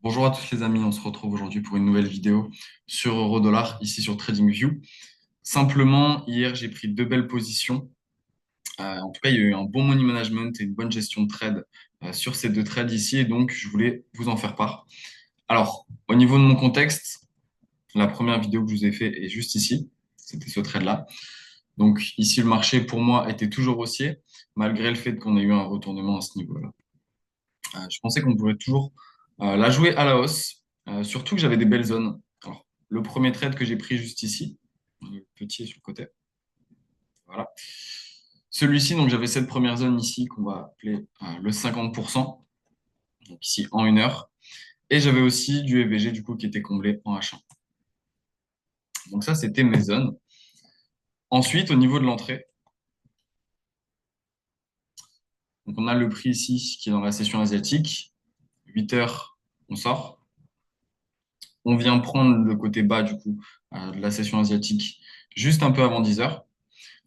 Bonjour à tous les amis, on se retrouve aujourd'hui pour une nouvelle vidéo sur Eurodollar, ici sur TradingView. Simplement, hier, j'ai pris deux belles positions. En tout cas, il y a eu un bon money management et une bonne gestion de trade sur ces deux trades ici, et donc je voulais vous en faire part. Alors, au niveau de mon contexte, la première vidéo que je vous ai fait est juste ici, c'était ce trade-là. Donc ici, le marché pour moi était toujours haussier, malgré le fait qu'on ait eu un retournement à ce niveau-là. Je pensais qu'on pouvait toujours la jouer à la hausse, surtout que j'avais des belles zones. Alors, le premier trade que j'ai pris juste ici, le petit est sur le côté, voilà. Celui-ci, donc j'avais cette première zone ici qu'on va appeler le 50%, donc ici en 1 heure. Et j'avais aussi du EVG du coup qui était comblé en H1. Donc ça, c'était mes zones. Ensuite, au niveau de l'entrée, donc on a le prix ici qui est dans la session asiatique. 8 heures, on sort. On vient prendre le côté bas du coup de la session asiatique juste un peu avant 10 heures.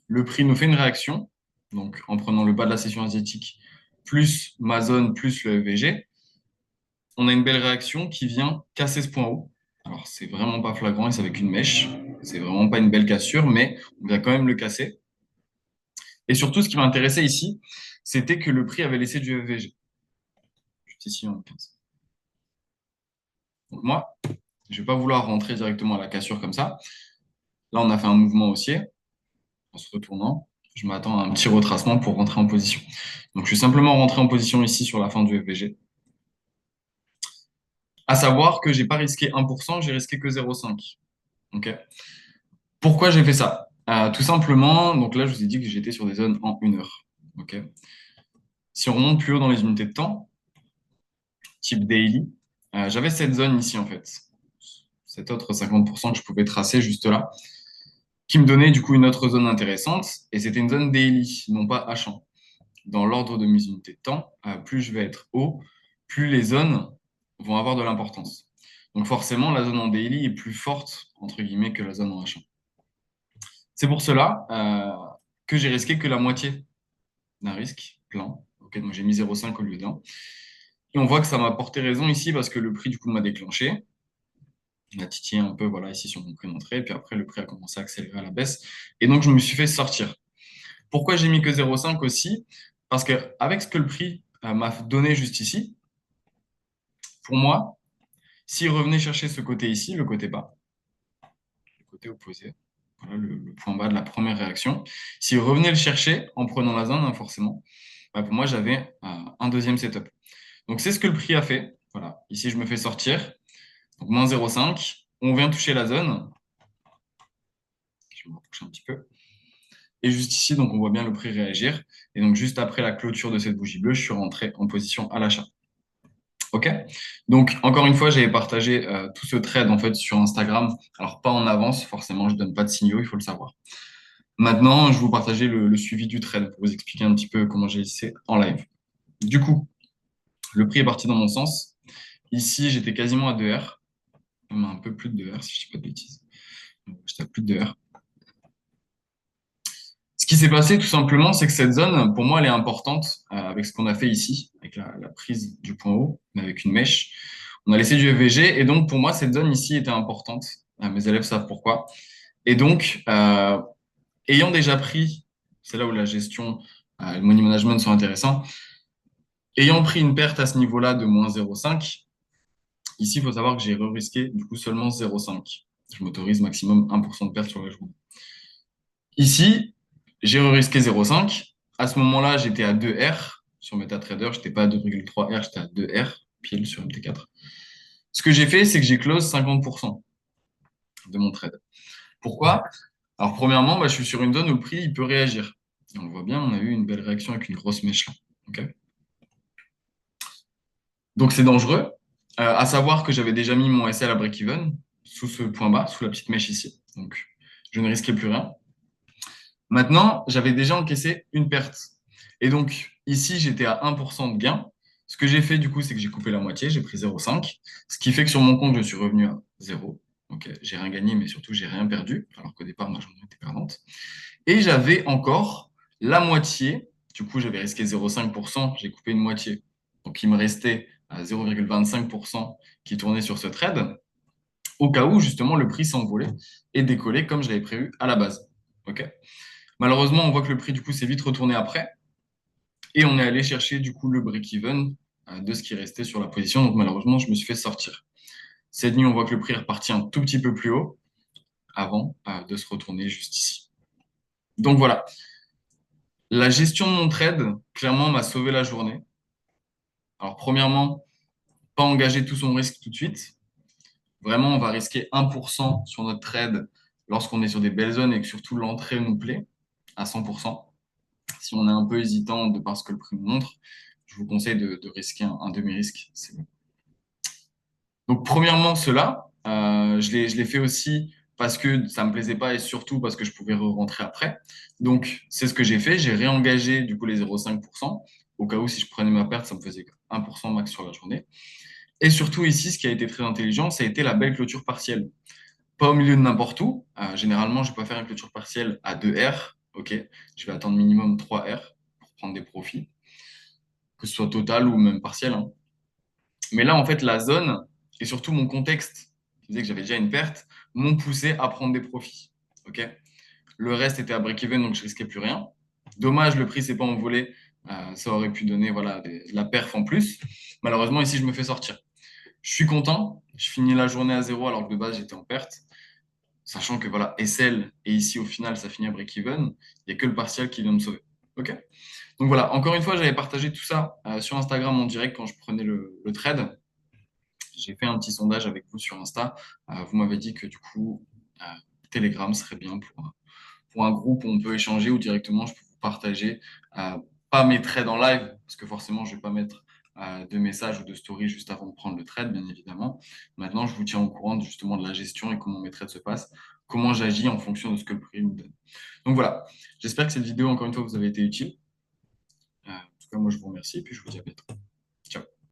Le prix nous fait une réaction, donc en prenant le bas de la session asiatique plus ma zone plus le VG, on a une belle réaction qui vient casser ce point haut. Alors c'est vraiment pas flagrant et c'est avec une mèche, c'est vraiment pas une belle cassure, mais on vient quand même le casser. Et surtout, ce qui m'intéressait ici, c'était que le prix avait laissé du FVG. Juste ici en 15. Donc moi, je vais pas vouloir rentrer directement à la cassure comme ça. Là, on a fait un mouvement haussier en se retournant. Je m'attends à un petit retracement pour rentrer en position. Donc, je suis simplement rentré en position ici sur la fin du FVG. À savoir que j'ai pas risqué 1%, j'ai risqué que 0,5. Ok. Pourquoi j'ai fait ça? Tout simplement, donc là, je vous ai dit que j'étais sur des zones en 1 heure. Ok. Si on remonte plus haut dans les unités de temps, type daily, j'avais cette zone ici en fait. Cet autre 50% que je pouvais tracer juste là, qui me donnait du coup une autre zone intéressante. Et c'était une zone daily, non pas H1. Dans l'ordre de mes unités de temps, plus je vais être haut, plus les zones vont avoir de l'importance. Donc forcément, la zone en daily est plus forte, entre guillemets, que la zone en H1. C'est pour cela que j'ai risqué que la moitié d'un risque plein. Ok, donc j'ai mis 0,5 au lieu d'1. Et on voit que ça m'a porté raison ici parce que le prix du coup m'a déclenché. Il a titillé un peu voilà, ici sur mon prix d'entrée. Puis après, le prix a commencé à accélérer à la baisse. Et donc, je me suis fait sortir. Pourquoi j'ai mis que 0,5 aussi? Parce qu'avec ce que le prix m'a donné juste ici, pour moi, s'il revenait chercher ce côté ici, le côté bas, le côté opposé, voilà le point bas de la première réaction, s'il revenait le chercher en prenant la zone, hein, forcément, bah, pour moi, j'avais un deuxième setup. Donc, c'est ce que le prix a fait. Voilà, ici, je me fais sortir. Donc, moins 0,5. On vient toucher la zone. Je vais me rapprocher un petit peu. Et juste ici, donc, on voit bien le prix réagir. Et donc, juste après la clôture de cette bougie bleue, je suis rentré en position à l'achat. OK? Donc, encore une fois, j'avais partagé tout ce trade en fait sur Instagram. Alors, pas en avance, forcément, je ne donne pas de signaux, il faut le savoir. Maintenant, je vais vous partager le suivi du trade pour vous expliquer un petit peu comment j'ai essayé en live. Du coup, le prix est parti dans mon sens. Ici, j'étais quasiment à 2R, même un peu plus de 2R si je ne dis pas de bêtises. J'étais à plus de 2R. Ce qui s'est passé tout simplement, c'est que cette zone, pour moi, elle est importante avec ce qu'on a fait ici, avec la prise du point haut, mais avec une mèche. On a laissé du FVG et donc pour moi, cette zone ici était importante. Mes élèves savent pourquoi. Et donc, ayant déjà pris, c'est là où la gestion et le money management sont intéressants, ayant pris une perte à ce niveau-là de moins 0,5, ici, il faut savoir que j'ai re-risqué du coup seulement 0,5. Je m'autorise maximum 1% de perte sur la journée. Ici, j'ai re-risqué 0,5. À ce moment-là, j'étais à 2R sur MetaTrader. Je n'étais pas à 2,3R, j'étais à 2R, pile sur MT4. Ce que j'ai fait, c'est que j'ai close 50% de mon trade. Pourquoi? Alors, premièrement, je suis sur une zone où le prix il peut réagir. Et on le voit bien, on a eu une belle réaction avec une grosse mèche là. Okay, donc, c'est dangereux. À savoir que j'avais déjà mis mon SL à break-even sous ce point bas, sous la petite mèche ici. Donc, je ne risquais plus rien. Maintenant, j'avais déjà encaissé une perte. Et donc, ici, j'étais à 1% de gain. Ce que j'ai fait, du coup, c'est que j'ai coupé la moitié, j'ai pris 0,5. Ce qui fait que sur mon compte, je suis revenu à 0. Donc, j'ai rien gagné, mais surtout, j'ai rien perdu, alors qu'au départ, ma journée était perdante. Et j'avais encore la moitié. Du coup, j'avais risqué 0,5%, j'ai coupé une moitié. Donc, il me restait à 0,25% qui tournait sur ce trade, au cas où justement le prix s'envolait et décollait comme je l'avais prévu à la base. Ok. Malheureusement, on voit que le prix du coup s'est vite retourné après et on est allé chercher du coup le break-even de ce qui restait sur la position. Donc malheureusement, je me suis fait sortir. Cette nuit, on voit que le prix est reparti un tout petit peu plus haut avant de se retourner juste ici. Donc voilà, la gestion de mon trade, clairement, m'a sauvé la journée. Alors premièrement, pas engager tout son risque tout de suite. Vraiment, on va risquer 1% sur notre trade lorsqu'on est sur des belles zones et que surtout l'entrée nous plaît à 100%. Si on est un peu hésitant de par ce que le prix nous montre, je vous conseille de risquer un demi-risque. C'est bon. Donc, premièrement, cela, je l'ai fait aussi parce que ça me plaisait pas et surtout parce que je pouvais rentrer après. Donc, c'est ce que j'ai fait. J'ai réengagé du coup les 0,5% au cas où si je prenais ma perte, ça me faisait 1% max sur la journée. Et surtout ici, ce qui a été très intelligent, ça a été la belle clôture partielle. Pas au milieu de n'importe où. Généralement, je vais pas faire une clôture partielle à 2 R. Ok, je vais attendre minimum 3 R pour prendre des profits, que ce soit total ou même partiel, hein. Mais là, en fait, la zone et surtout mon contexte, qui disait que j'avais déjà une perte, m'ont poussé à prendre des profits. Ok, le reste était à break-even, donc je risquais plus rien. Dommage, le prix s'est pas envolé. Ça aurait pu donner voilà, de la perf en plus. Malheureusement, ici, je me fais sortir. Je suis content. Je finis la journée à zéro alors que de base, j'étais en perte. Sachant que voilà, SL et ici, au final, ça finit à break-even. Il n'y a que le partiel qui vient me sauver. Ok. Donc voilà, encore une fois, j'avais partagé tout ça sur Instagram en direct quand je prenais le trade. J'ai fait un petit sondage avec vous sur Insta. Vous m'avez dit que du coup, euh, Telegram serait bien pour un groupe où on peut échanger ou directement je peux vous partager. Pas mes trades en live, parce que forcément, je ne vais pas mettre de messages ou de stories juste avant de prendre le trade, bien évidemment. Maintenant, je vous tiens au courant justement de la gestion et comment mes trades se passent, comment j'agis en fonction de ce que le prix me donne. Donc voilà, j'espère que cette vidéo, encore une fois, vous avez été utile. En tout cas, moi, je vous remercie et puis je vous dis à bientôt.